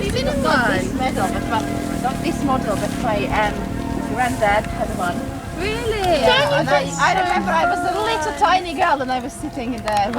Have you been in Not one? this model, not this model, but my granddad had one. Really? Yeah, and I remember I was a little tiny girl and I was sitting in there.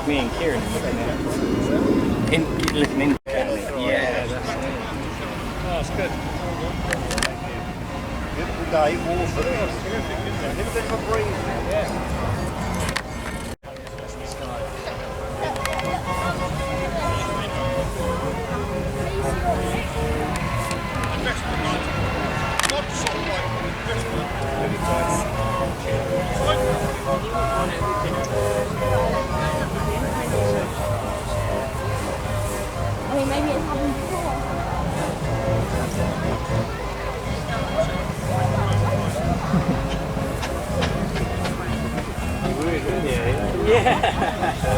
Me and Kieran are looking in. Yeah. That's good. Good day, water. Everything for breathing. Yeah. I mean, maybe it's happened before. Yeah.